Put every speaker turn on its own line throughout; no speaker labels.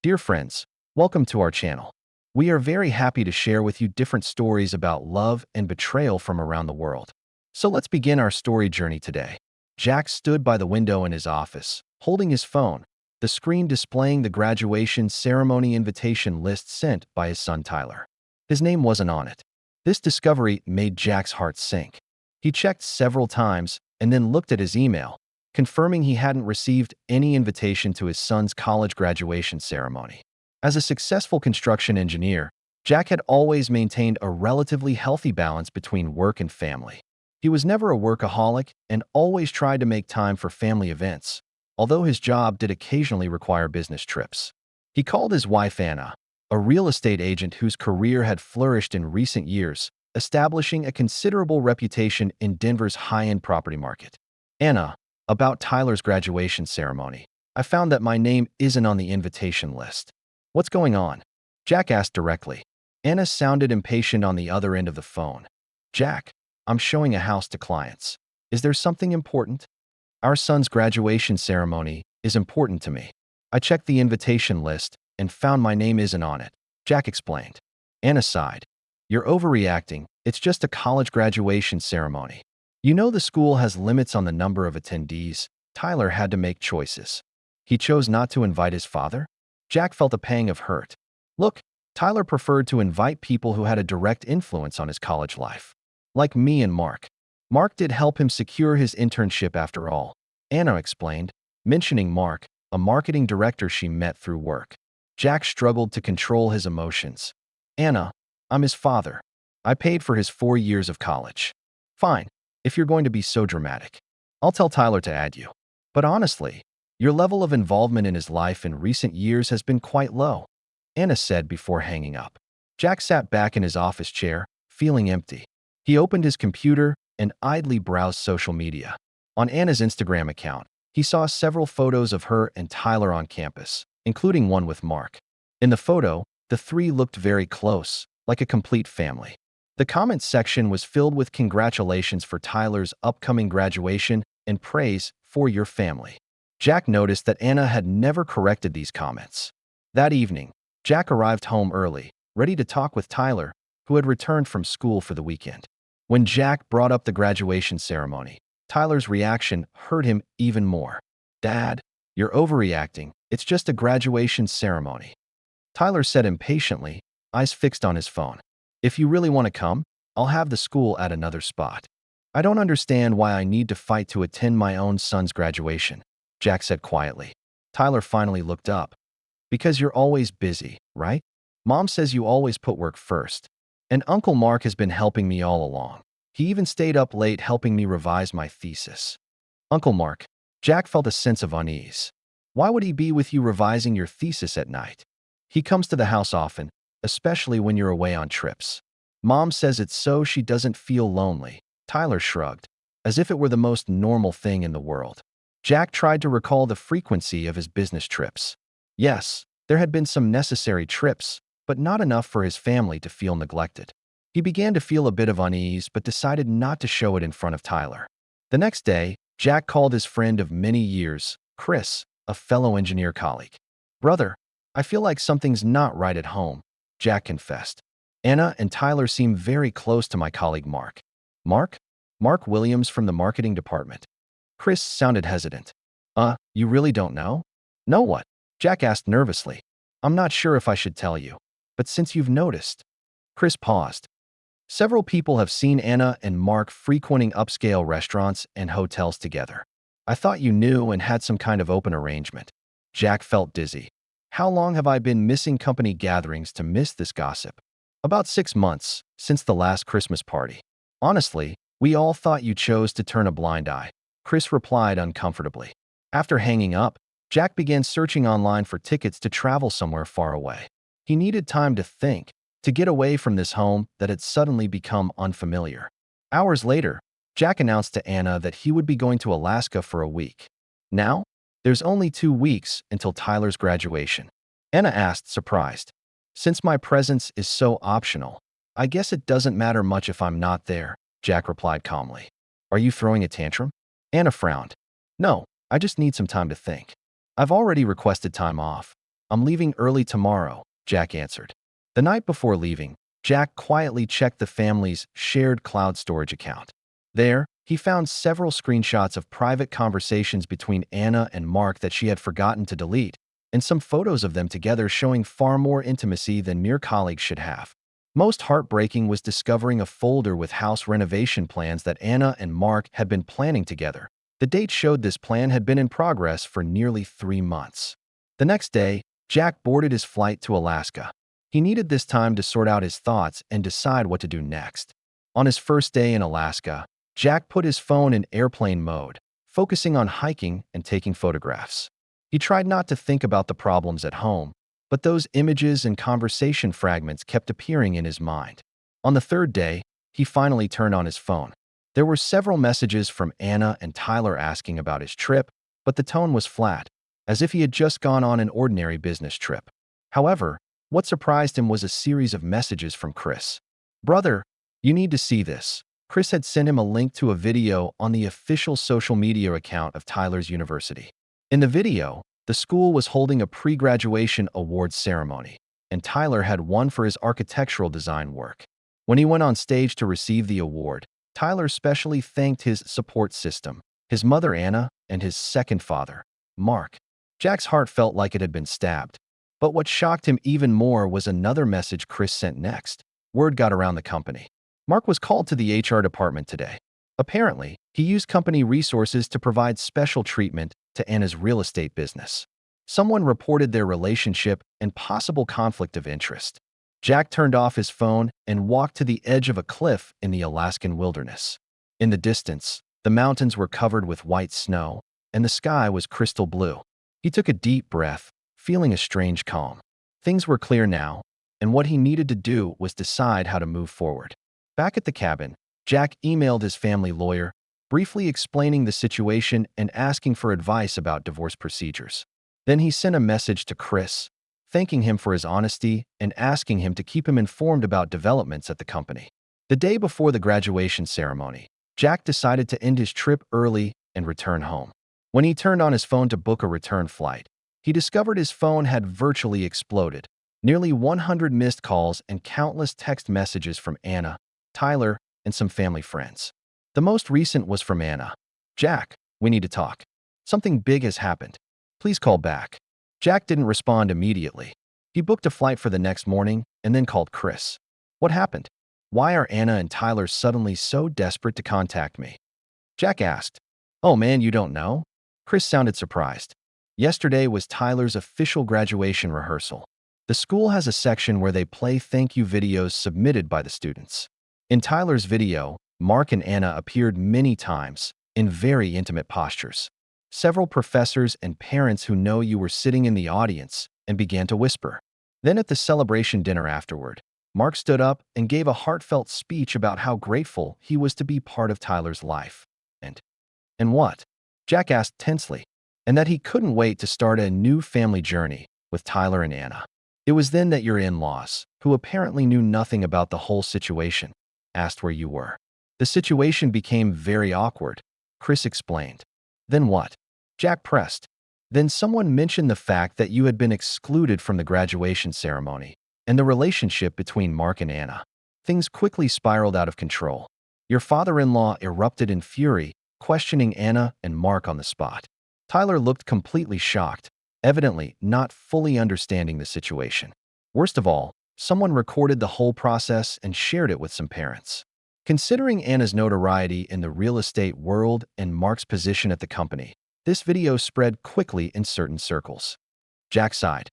Dear friends, welcome to our channel. We are very happy to share with you different stories about love and betrayal from around the world. So let's begin our story journey today. Jack stood by the window in his office, holding his phone, the screen displaying the graduation ceremony invitation list sent by his son Tyler. His name wasn't on it. This discovery made Jack's heart sink. He checked several times and then looked at his email, confirming he hadn't received any invitation to his son's college graduation ceremony. As a successful construction engineer, Jack had always maintained a relatively healthy balance between work and family. He was never a workaholic and always tried to make time for family events, although his job did occasionally require business trips. He called his wife Anna, a real estate agent whose career had flourished in recent years, establishing a considerable reputation in Denver's high-end property market. Anna, about Tyler's graduation ceremony, I found that my name isn't on the invitation list. What's going on? Jack asked directly. Anna sounded impatient on the other end of the phone. Jack, I'm showing a house to clients. Is there something important? Our son's graduation ceremony is important to me. I checked the invitation list and found my name isn't on it, Jack explained. Anna sighed. You're overreacting. It's just a college graduation ceremony. You know the school has limits on the number of attendees. Tyler had to make choices. He chose not to invite his father? Jack felt a pang of hurt. Look, Tyler preferred to invite people who had a direct influence on his college life. Like me and Mark. Mark did help him secure his internship after all, Anna explained, mentioning Mark, a marketing director she met through work. Jack struggled to control his emotions. Anna, I'm his father. I paid for his 4 years of college. Fine. If you're going to be so dramatic, I'll tell Tyler to add you. But honestly, your level of involvement in his life in recent years has been quite low, Anna said before hanging up. Jack sat back in his office chair, feeling empty. He opened his computer and idly browsed social media. On Anna's Instagram account, he saw several photos of her and Tyler on campus, including one with Mark. In the photo, the three looked very close, like a complete family. The comments section was filled with congratulations for Tyler's upcoming graduation and praise for your family. Jack noticed that Anna had never corrected these comments. That evening, Jack arrived home early, ready to talk with Tyler, who had returned from school for the weekend. When Jack brought up the graduation ceremony, Tyler's reaction hurt him even more. Dad, you're overreacting. It's just a graduation ceremony, Tyler said impatiently, eyes fixed on his phone. If you really want to come, I'll have the school at another spot. I don't understand why I need to fight to attend my own son's graduation, Jack said quietly. Tyler finally looked up. Because you're always busy, right? Mom says you always put work first. And Uncle Mark has been helping me all along. He even stayed up late helping me revise my thesis. Uncle Mark, Jack felt a sense of unease. Why would he be with you revising your thesis at night? He comes to the house often, especially when you're away on trips. Mom says it's so she doesn't feel lonely. Tyler shrugged, as if it were the most normal thing in the world. Jack tried to recall the frequency of his business trips. Yes, there had been some necessary trips, but not enough for his family to feel neglected. He began to feel a bit of unease, but decided not to show it in front of Tyler. The next day, Jack called his friend of many years, Chris, a fellow engineer colleague. Brother, I feel like something's not right at home, Jack confessed. Anna and Tyler seem very close to my colleague Mark. Mark? Mark Williams from the marketing department. Chris sounded hesitant. You really don't know? Know what? Jack asked nervously. I'm not sure if I should tell you, but since you've noticed. Chris paused. Several people have seen Anna and Mark frequenting upscale restaurants and hotels together. I thought you knew and had some kind of open arrangement. Jack felt dizzy. How long have I been missing company gatherings to miss this gossip? About 6 months, since the last Christmas party. Honestly, we all thought you chose to turn a blind eye, Chris replied uncomfortably. After hanging up, Jack began searching online for tickets to travel somewhere far away. He needed time to think, to get away from this home that had suddenly become unfamiliar. Hours later, Jack announced to Anna that he would be going to Alaska for a week. Now, there's only 2 weeks until Tyler's graduation. Anna asked, surprised. Since my presence is so optional, I guess it doesn't matter much if I'm not there, Jack replied calmly. Are you throwing a tantrum? Anna frowned. No, I just need some time to think. I've already requested time off. I'm leaving early tomorrow, Jack answered. The night before leaving, Jack quietly checked the family's shared cloud storage account. There, he found several screenshots of private conversations between Anna and Mark that she had forgotten to delete, and some photos of them together showing far more intimacy than mere colleagues should have. Most heartbreaking was discovering a folder with house renovation plans that Anna and Mark had been planning together. The date showed this plan had been in progress for nearly 3 months. The next day, Jack boarded his flight to Alaska. He needed this time to sort out his thoughts and decide what to do next. On his first day in Alaska, Jack put his phone in airplane mode, focusing on hiking and taking photographs. He tried not to think about the problems at home, but those images and conversation fragments kept appearing in his mind. On the third day, he finally turned on his phone. There were several messages from Anna and Tyler asking about his trip, but the tone was flat, as if he had just gone on an ordinary business trip. However, what surprised him was a series of messages from Chris. "Brother, you need to see this." Chris had sent him a link to a video on the official social media account of Tyler's university. In the video, the school was holding a pre-graduation awards ceremony, and Tyler had won for his architectural design work. When he went on stage to receive the award, Tyler specially thanked his support system, his mother Anna, and his second father, Mark. Jack's heart felt like it had been stabbed. But what shocked him even more was another message Chris sent next. Word got around the company. Mark was called to the HR department today. Apparently, he used company resources to provide special treatment to Anna's real estate business. Someone reported their relationship and possible conflict of interest. Jack turned off his phone and walked to the edge of a cliff in the Alaskan wilderness. In the distance, the mountains were covered with white snow, and the sky was crystal blue. He took a deep breath, feeling a strange calm. Things were clear now, and what he needed to do was decide how to move forward. Back at the cabin, Jack emailed his family lawyer, briefly explaining the situation and asking for advice about divorce procedures. Then he sent a message to Chris, thanking him for his honesty and asking him to keep him informed about developments at the company. The day before the graduation ceremony, Jack decided to end his trip early and return home. When he turned on his phone to book a return flight, he discovered his phone had virtually exploded. Nearly 100 missed calls and countless text messages from Anna, Tyler, and some family friends. The most recent was from Anna. "Jack, we need to talk. Something big has happened. Please call back." Jack didn't respond immediately. He booked a flight for the next morning and then called Chris. "What happened? Why are Anna and Tyler suddenly so desperate to contact me?" Jack asked. "Oh man, you don't know?" Chris sounded surprised. "Yesterday was Tyler's official graduation rehearsal. The school has a section where they play thank you videos submitted by the students. In Tyler's video, Mark and Anna appeared many times, in very intimate postures. Several professors and parents who know you were sitting in the audience and began to whisper. Then at the celebration dinner afterward, Mark stood up and gave a heartfelt speech about how grateful he was to be part of Tyler's life. And what?" Jack asked tensely. "And that he couldn't wait to start a new family journey with Tyler and Anna. It was then that your in-laws, who apparently knew nothing about the whole situation, asked where you were. The situation became very awkward," Chris explained. "Then what?" Jack pressed. "Then someone mentioned the fact that you had been excluded from the graduation ceremony and the relationship between Mark and Anna. Things quickly spiraled out of control. Your father-in-law erupted in fury, questioning Anna and Mark on the spot. Tyler looked completely shocked, evidently not fully understanding the situation. Worst of all, someone recorded the whole process and shared it with some parents. Considering Anna's notoriety in the real estate world and Mark's position at the company, this video spread quickly in certain circles." Jack sighed.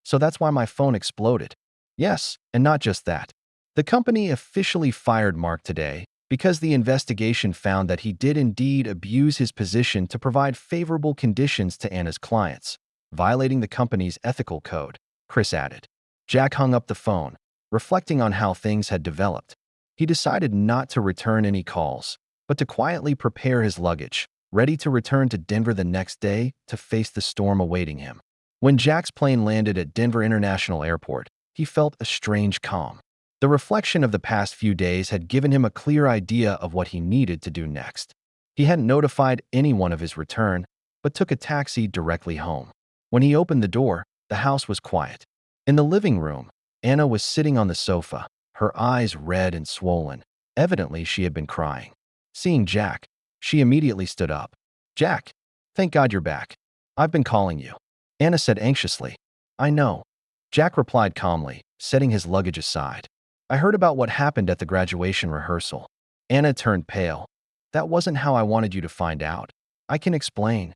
"So that's why my phone exploded." "Yes, and not just that. The company officially fired Mark today because the investigation found that he did indeed abuse his position to provide favorable conditions to Anna's clients, violating the company's ethical code," Chris added. Jack hung up the phone, reflecting on how things had developed. He decided not to return any calls, but to quietly prepare his luggage, ready to return to Denver the next day to face the storm awaiting him. When Jack's plane landed at Denver International Airport, he felt a strange calm. The reflection of the past few days had given him a clear idea of what he needed to do next. He hadn't notified anyone of his return, but took a taxi directly home. When he opened the door, The house was quiet. In the living room, Anna was sitting on the sofa, her eyes red and swollen. Evidently, she had been crying. Seeing Jack, she immediately stood up. "Jack, thank God you're back. I've been calling you," Anna said anxiously. "I know," Jack replied calmly, setting his luggage aside. "I heard about what happened at the graduation rehearsal." Anna turned pale. "That wasn't how I wanted you to find out. I can explain."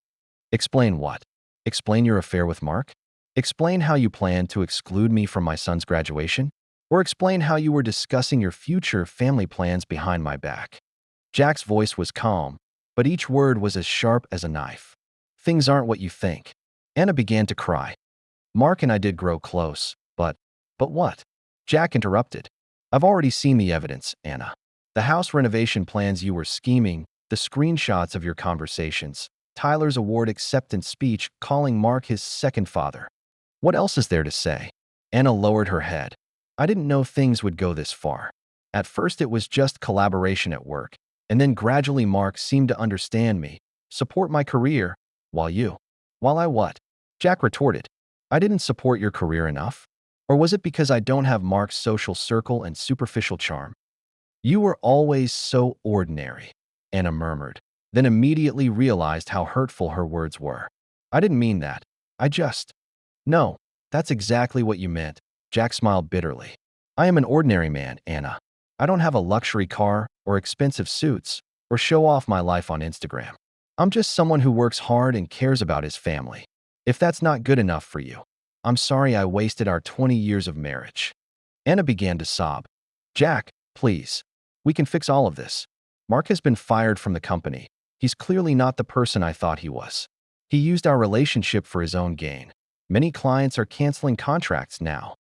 "Explain what? Explain your affair with Mark? Explain how you plan to exclude me from my son's graduation? Or explain how you were discussing your future family plans behind my back?" Jack's voice was calm, but each word was as sharp as a knife. "Things aren't what you think." Anna began to cry. "Mark and I did grow close, but what?" Jack interrupted. "I've already seen the evidence, Anna. The house renovation plans you were scheming, the screenshots of your conversations, Tyler's award acceptance speech calling Mark his second father. What else is there to say?" Anna lowered her head. "I didn't know things would go this far. At first it was just collaboration at work, and then gradually Mark seemed to understand me, support my career, while I what?" Jack retorted. "I didn't support your career enough? Or was it because I don't have Mark's social circle and superficial charm?" "You were always so ordinary," Anna murmured, then immediately realized how hurtful her words were. "I didn't mean that. I just—" "No, that's exactly what you meant," Jack smiled bitterly. "I am an ordinary man, Anna. I don't have a luxury car or expensive suits or show off my life on Instagram. I'm just someone who works hard and cares about his family. If that's not good enough for you, I'm sorry I wasted our 20 years of marriage." Anna began to sob. "Jack, please. We can fix all of this. Mark has been fired from the company. He's clearly not the person I thought he was. He used our relationship for his own gain. Many clients are canceling contracts now."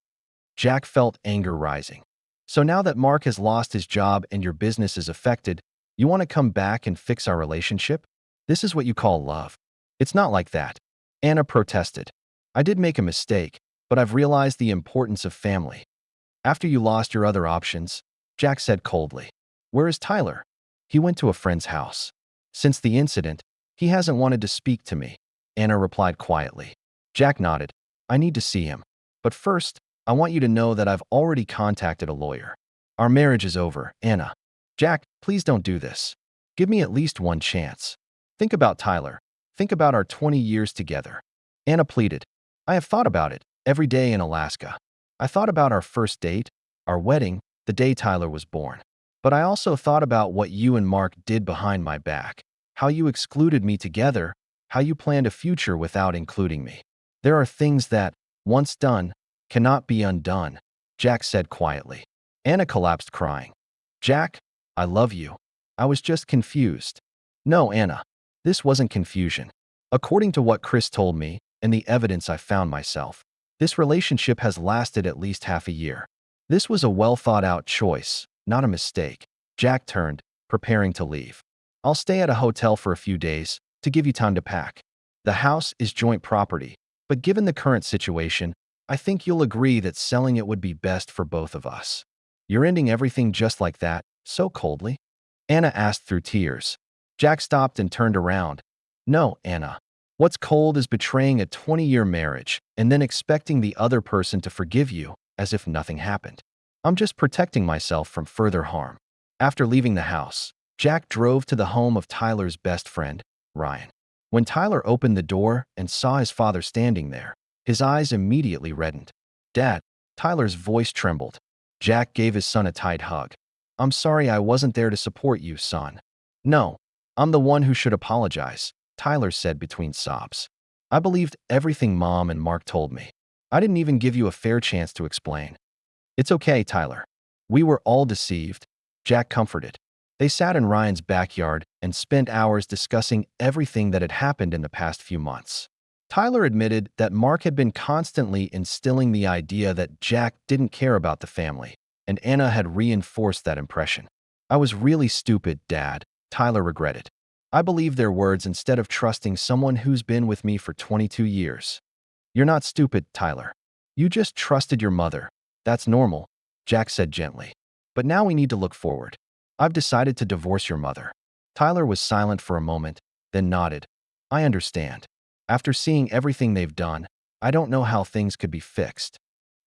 Jack felt anger rising. "So now that Mark has lost his job and your business is affected, you want to come back and fix our relationship? This is what you call love. It's not like that," Anna protested. "I did make a mistake, but I've realized the importance of family." "After you lost your other options," Jack said coldly. "Where is Tyler?" "He went to a friend's house. Since the incident, he hasn't wanted to speak to me," Anna replied quietly. Jack nodded. "I need to see him. But first, I want you to know that I've already contacted a lawyer. Our marriage is over, Anna." "Jack, please don't do this. Give me at least one chance. Think about Tyler. Think about our 20 years together." Anna pleaded. "I have thought about it every day in Alaska. I thought about our first date, our wedding, the day Tyler was born. But I also thought about what you and Mark did behind my back, how you excluded me together, how you planned a future without including me. There are things that, once done, cannot be undone," Jack said quietly. Anna collapsed crying. "Jack, I love you. I was just confused." "No, Anna. This wasn't confusion. According to what Chris told me and the evidence I found myself, this relationship has lasted at least half a year. This was a well-thought-out choice, not a mistake." Jack turned, preparing to leave. "I'll stay at a hotel for a few days to give you time to pack. The house is joint property, but given the current situation, I think you'll agree that selling it would be best for both of us." "You're ending everything just like that, so coldly?" Anna asked through tears. Jack stopped and turned around. "No, Anna. What's cold is betraying a 20-year marriage and then expecting the other person to forgive you as if nothing happened. I'm just protecting myself from further harm." After leaving the house, Jack drove to the home of Tyler's best friend, Ryan. When Tyler opened the door and saw his father standing there, his eyes immediately reddened. "Dad," Tyler's voice trembled. Jack gave his son a tight hug. "I'm sorry I wasn't there to support you, son." "No, I'm the one who should apologize," Tyler said between sobs. "I believed everything Mom and Mark told me. I didn't even give you a fair chance to explain." "It's okay, Tyler. We were all deceived," Jack comforted. They sat in Ryan's backyard and spent hours discussing everything that had happened in the past few months. Tyler admitted that Mark had been constantly instilling the idea that Jack didn't care about the family, and Anna had reinforced that impression. "I was really stupid, Dad," Tyler regretted. "I believed their words instead of trusting someone who's been with me for 22 years. "You're not stupid, Tyler. You just trusted your mother. That's normal," Jack said gently. "But now we need to look forward. I've decided to divorce your mother." Tyler was silent for a moment, then nodded. "I understand. After seeing everything they've done, I don't know how things could be fixed.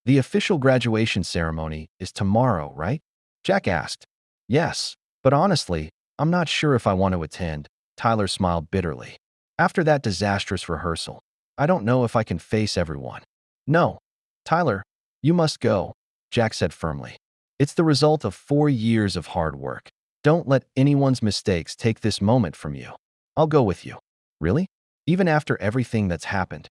The official graduation ceremony is tomorrow, right? Jack asked. Yes, but honestly, I'm not sure if I want to attend. Tyler smiled bitterly. After that disastrous rehearsal, I don't know if I can face everyone. No, Tyler, you must go, Jack said firmly. It's the result of 4 years of hard work. Don't let anyone's mistakes take this moment from you. I'll go with you. Really? Even after everything that's happened?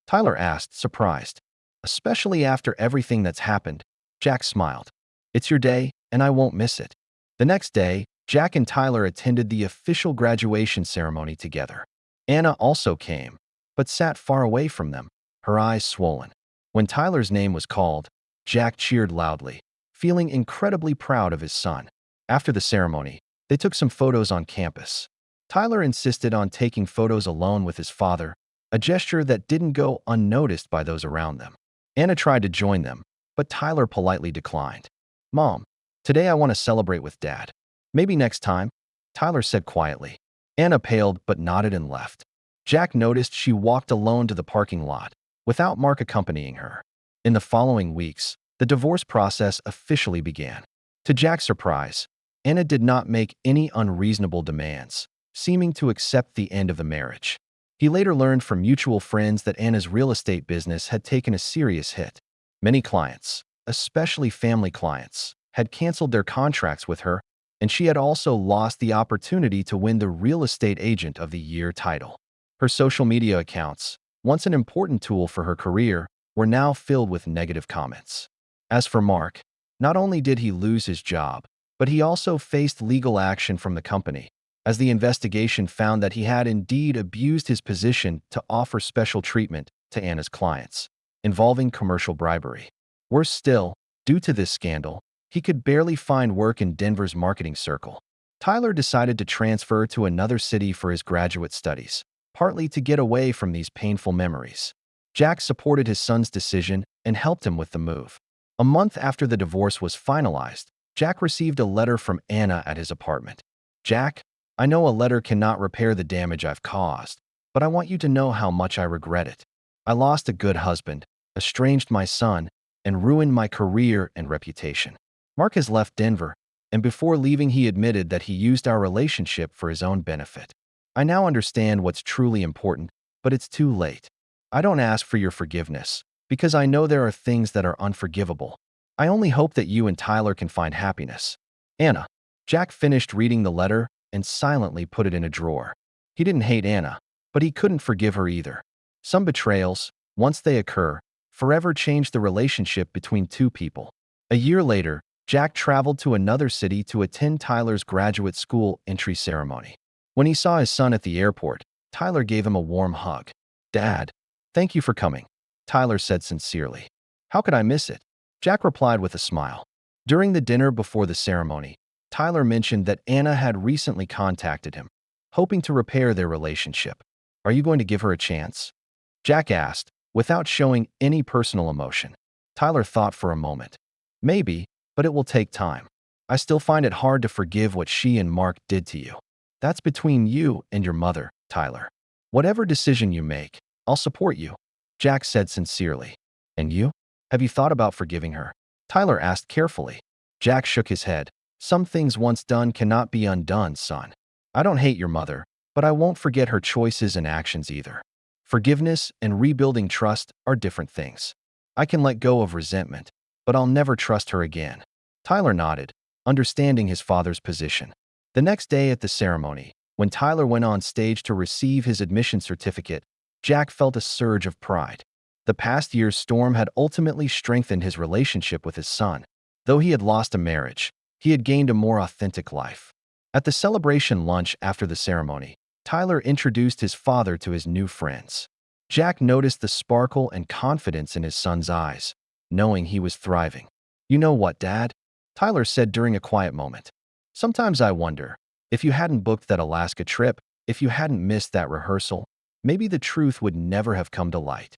Tyler asked, surprised. Especially after everything that's happened, Jack smiled. It's your day, and I won't miss it. The next day, Jack and Tyler attended the official graduation ceremony together. Anna also came, but sat far away from them, her eyes swollen. When Tyler's name was called, Jack cheered loudly, feeling incredibly proud of his son. After the ceremony, they took some photos on campus. Tyler insisted on taking photos alone with his father, a gesture that didn't go unnoticed by those around them. Anna tried to join them, but Tyler politely declined. Mom, today I want to celebrate with Dad. Maybe next time, Tyler said quietly. Anna paled but nodded and left. Jack noticed she walked alone to the parking lot, without Mark accompanying her. In the following weeks, the divorce process officially began. To Jack's surprise, Anna did not make any unreasonable demands, seeming to accept the end of the marriage. He later learned from mutual friends that Anna's real estate business had taken a serious hit. Many clients, especially family clients, had canceled their contracts with her, and she had also lost the opportunity to win the Real Estate Agent of the Year title. Her social media accounts, once an important tool for her career, were now filled with negative comments. As for Mark, not only did he lose his job, but he also faced legal action from the company, as the investigation found that he had indeed abused his position to offer special treatment to Anna's clients, involving commercial bribery. Worse still, due to this scandal, he could barely find work in Denver's marketing circle. Tyler decided to transfer to another city for his graduate studies, partly to get away from these painful memories. Jack supported his son's decision and helped him with the move. A month after the divorce was finalized, Jack received a letter from Anna at his apartment. Jack, I know a letter cannot repair the damage I've caused, but I want you to know how much I regret it. I lost a good husband, estranged my son, and ruined my career and reputation. Mark has left Denver, and before leaving he admitted that he used our relationship for his own benefit. I now understand what's truly important, but it's too late. I don't ask for your forgiveness, because I know there are things that are unforgivable. I only hope that you and Tyler can find happiness. Anna. Jack finished reading the letter and silently put it in a drawer. He didn't hate Anna, but he couldn't forgive her either. Some betrayals, once they occur, forever change the relationship between two people. A year later, Jack traveled to another city to attend Tyler's graduate school entry ceremony. When he saw his son at the airport, Tyler gave him a warm hug. Dad, thank you for coming, Tyler said sincerely. How could I miss it? Jack replied with a smile. During the dinner before the ceremony, Tyler mentioned that Anna had recently contacted him, hoping to repair their relationship. Are you going to give her a chance? Jack asked, without showing any personal emotion. Tyler thought for a moment. Maybe, but it will take time. I still find it hard to forgive what she and Mark did to you. That's between you and your mother, Tyler. Whatever decision you make, I'll support you, Jack said sincerely. And you? Have you thought about forgiving her? Tyler asked carefully. Jack shook his head. Some things once done cannot be undone, son. I don't hate your mother, but I won't forget her choices and actions either. Forgiveness and rebuilding trust are different things. I can let go of resentment, but I'll never trust her again. Tyler nodded, understanding his father's position. The next day at the ceremony, when Tyler went on stage to receive his admission certificate, Jack felt a surge of pride. The past year's storm had ultimately strengthened his relationship with his son. Though he had lost a marriage, he had gained a more authentic life. At the celebration lunch after the ceremony, Tyler introduced his father to his new friends. Jack noticed the sparkle and confidence in his son's eyes, knowing he was thriving. You know what, Dad? Tyler said during a quiet moment. Sometimes I wonder, if you hadn't booked that Alaska trip, if you hadn't missed that rehearsal, maybe the truth would never have come to light.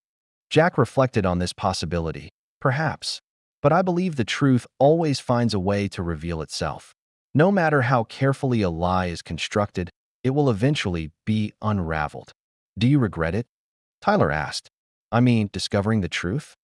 Jack reflected on this possibility, perhaps. But I believe the truth always finds a way to reveal itself. No matter how carefully a lie is constructed, it will eventually be unraveled. Do you regret it? Tyler asked. I mean, discovering the truth?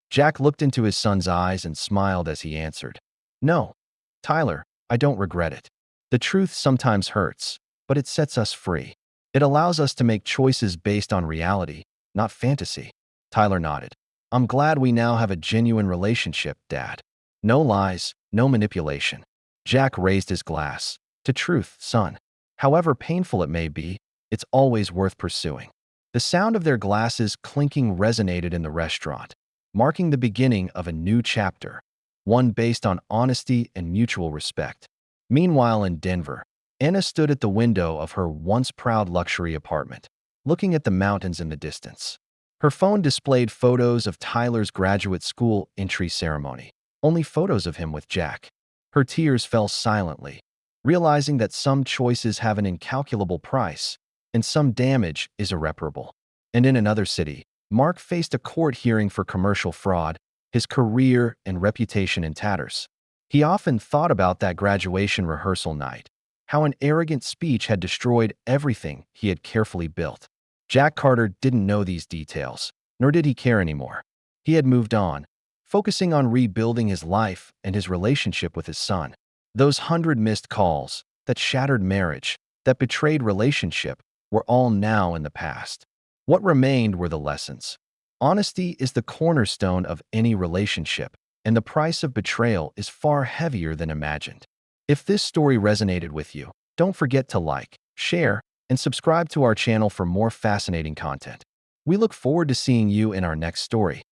Jack looked into his son's eyes and smiled as he answered, "No, Tyler, I don't regret it. The truth sometimes hurts, but it sets us free. It allows us to make choices based on reality, not fantasy." Tyler nodded. "I'm glad we now have a genuine relationship, Dad. No lies, no manipulation." Jack raised his glass. "To truth, son. However painful it may be, it's always worth pursuing." The sound of their glasses clinking resonated in the restaurant, marking the beginning of a new chapter, one based on honesty and mutual respect. Meanwhile, in Denver, Anna stood at the window of her once proud luxury apartment, looking at the mountains in the distance. Her phone displayed photos of Tyler's graduate school entry ceremony, only photos of him with Jack. Her tears fell silently, realizing that some choices have an incalculable price, and some damage is irreparable. And in another city, Mark faced a court hearing for commercial fraud, his career and reputation in tatters. He often thought about that graduation rehearsal night, how an arrogant speech had destroyed everything he had carefully built. Jack Carter didn't know these details, nor did he care anymore. He had moved on, focusing on rebuilding his life and his relationship with his son. Those 100 missed calls, that shattered marriage, that betrayed relationship, were all now in the past. What remained were the lessons. Honesty is the cornerstone of any relationship, and the price of betrayal is far heavier than imagined. If this story resonated with you, don't forget to like, share, and subscribe to our channel for more fascinating content. We look forward to seeing you in our next story.